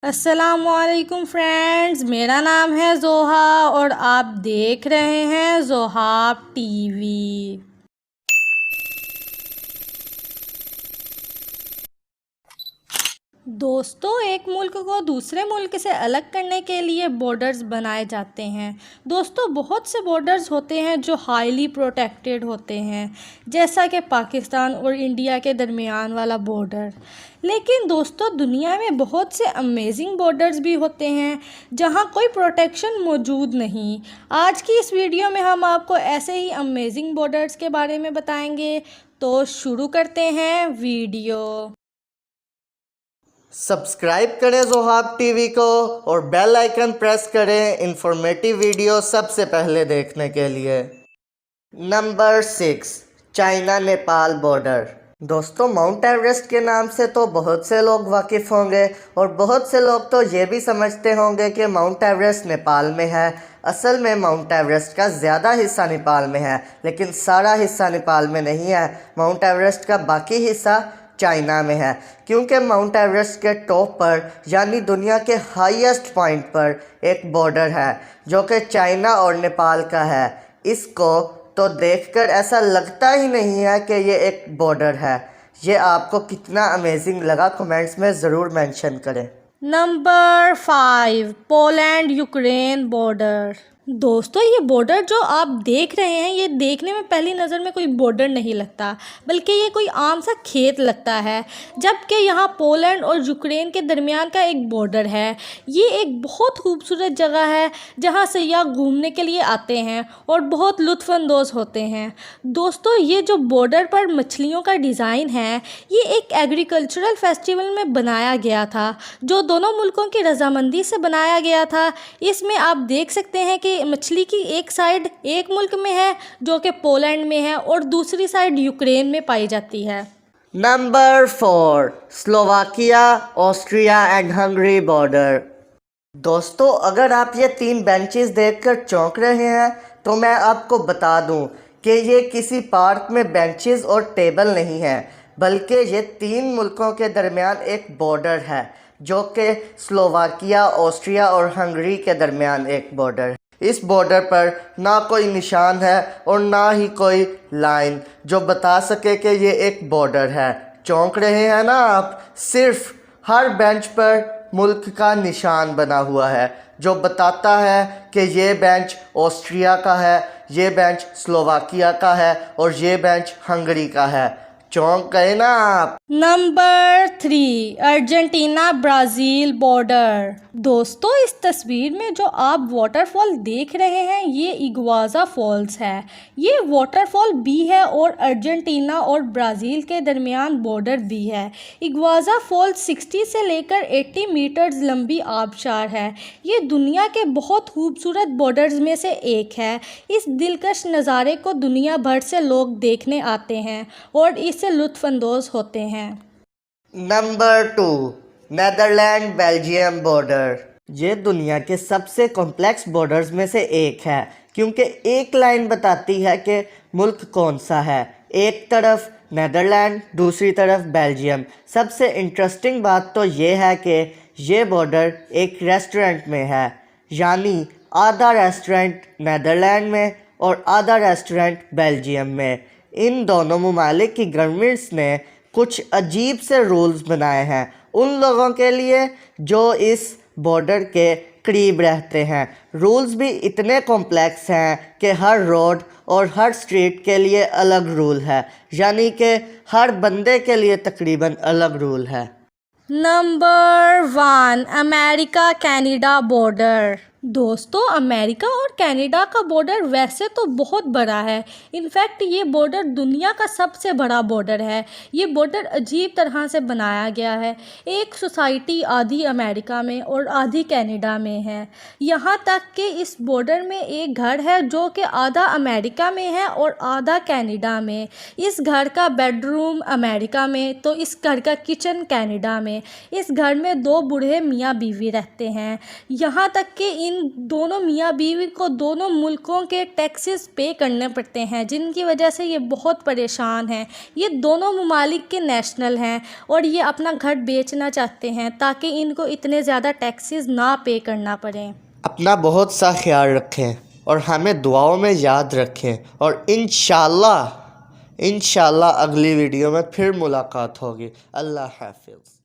अस्सलामुअलैकुम फ्रेंड्स, मेरा नाम है ज़ोहा और आप देख रहे हैं ज़ोहाब टीवी। दोस्तों, एक मुल्क को दूसरे मुल्क से अलग करने के लिए बॉर्डर्स बनाए जाते हैं। दोस्तों, बहुत से बॉर्डर्स होते हैं जो हाईली प्रोटेक्टेड होते हैं, जैसा कि पाकिस्तान और इंडिया के दरमियान वाला बॉर्डर। लेकिन दोस्तों, दुनिया में बहुत से अमेजिंग बॉर्डर्स भी होते हैं जहां कोई प्रोटेक्शन मौजूद नहीं। आज की इस वीडियो में हम आपको ऐसे ही अमेजिंग बॉर्डर्स के बारे में बताएंगे। तो शुरू करते हैं वीडियो। सब्सक्राइब करें ज़ोहाब टीवी को और बेल आइकन प्रेस करें इंफॉर्मेटिव वीडियो सबसे पहले देखने के लिए। Number 6, China Nepal border. दोस्तों, माउंट एवरेस्ट के नाम से तो बहुत से लोग वाकिफ़ होंगे और बहुत से लोग तो ये भी समझते होंगे कि माउंट एवरेस्ट नेपाल में है। असल में माउंट एवरेस्ट का ज़्यादा हिस्सा नेपाल में है, लेकिन सारा हिस्सा नेपाल में नहीं है। माउंट एवरेस्ट का बाकी हिस्सा चाइना में है, क्योंकि माउंट एवरेस्ट के टॉप पर यानी दुनिया के हाईएस्ट पॉइंट पर एक बॉर्डर है जो कि चाइना और नेपाल का है। इसको तो देखकर ऐसा लगता ही नहीं है कि ये एक बॉर्डर है। ये आपको कितना अमेजिंग लगा कमेंट्स में ज़रूर मेंशन करें। Number 5, Poland Ukraine border. दोस्तों, ये बॉर्डर जो आप देख रहे हैं, ये देखने में पहली नज़र में कोई बॉर्डर नहीं लगता, बल्कि ये कोई आम सा खेत लगता है, जबकि यहाँ पोलैंड और यूक्रेन के दरमियान का एक बॉर्डर है। ये एक बहुत खूबसूरत जगह है जहाँ सयाह घूमने के लिए आते हैं और बहुत लुत्फ़अंदोज़ होते हैं। दोस्तों, ये जो बॉर्डर पर मछलियों का डिज़ाइन है, ये एक एग्रीकल्चरल फेस्टिवल में बनाया गया था, जो दोनों मुल्कों की रजामंदी से बनाया गया था। इसमें आप देख सकते हैं कि मछली की एक साइड एक मुल्क में है जो कि पोलैंड में है और दूसरी साइड यूक्रेन में पाई जाती है। Number 4, Slovakia, Austria and Hungary border. दोस्तों, अगर आप ये 3 बेंचेस देखकर चौंक रहे हैं तो मैं आपको बता दूं कि ये किसी पार्क में बेंचेस और टेबल नहीं है, बल्कि ये 3 मुल्कों के दरमियान एक बॉर्डर है जो कि स्लोवाकिया, ऑस्ट्रिया और हंगरी के दरमियान एक बॉर्डर है। इस बॉर्डर पर ना कोई निशान है और ना ही कोई लाइन जो बता सके कि ये एक बॉर्डर है। चौंक रहे हैं ना आप? सिर्फ हर बेंच पर मुल्क का निशान बना हुआ है जो बताता है कि ये बेंच ऑस्ट्रिया का है, ये बेंच स्लोवाकिया का है और ये बेंच हंगरी का है। चौंक गए ना आप? Number 3, Argentina Brazil border. दोस्तों, इस तस्वीर में जो आप वाटरफॉल देख रहे हैं, ये इग्वाज़ा फॉल्स है। ये वाटरफॉल भी है और अर्जेंटीना और ब्राज़ील के दरमियान बॉर्डर भी है। इग्वाज़ा फॉल्स 60 से लेकर 80 मीटर्स लंबी आबशार है। ये दुनिया के बहुत खूबसूरत बॉर्डर्स में से एक है। इस दिलकश नज़ारे को दुनिया भर से लोग देखने आते हैं और इससे लुत्फ़अंदोज़ होते हैं। Number 2, Netherland Belgium border. ये दुनिया के सबसे कॉम्प्लेक्स बॉर्डर्स में से एक है, क्योंकि एक लाइन बताती है कि मुल्क कौन सा है। एक तरफ नेदरलैंड, दूसरी तरफ बेल्जियम। सबसे इंटरेस्टिंग बात तो ये है कि ये बॉर्डर एक रेस्टोरेंट में है, यानी आधा रेस्टोरेंट नेदरलैंड में और आधा रेस्टोरेंट बेल्जियम में। इन दोनों ममालिक की गवर्नमेंट्स ने कुछ अजीब से रूल्स बनाए हैं उन लोगों के लिए जो इस बॉर्डर के करीब रहते हैं। रूल्स भी इतने कॉम्प्लेक्स हैं कि हर रोड और हर स्ट्रीट के लिए अलग रूल है, यानी कि हर बंदे के लिए तकरीबन अलग रूल है। Number 1, America Canada border. दोस्तों, अमेरिका और कनाडा का बॉर्डर वैसे तो बहुत बड़ा है। इनफैक्ट ये बॉर्डर दुनिया का सबसे बड़ा बॉर्डर है। ये बॉर्डर अजीब तरह से बनाया गया है। एक सोसाइटी आधी अमेरिका में और आधी कनाडा में है। यहाँ तक कि इस बॉर्डर में एक घर है जो कि आधा अमेरिका में है और आधा कनाडा में। इस घर का बेडरूम अमेरिका में तो इस घर का किचन कनाडा में। इस घर में 2 बूढ़े मियाँ बीवी रहते हैं। यहाँ तक कि इन इन दोनों मियाँ बीवी को दोनों मुल्कों के टैक्सेस पे करने पड़ते हैं, जिनकी वजह से ये बहुत परेशान हैं। ये दोनों ममालिक के नेशनल हैं और ये अपना घर बेचना चाहते हैं ताकि इनको इतने ज़्यादा टैक्सेस ना पे करना पड़े। अपना बहुत सा ख्याल रखें और हमें दुआओं में याद रखें, और इंशाल्लाह अगली वीडियो में फिर मुलाकात होगी। अल्लाह हाफिज़।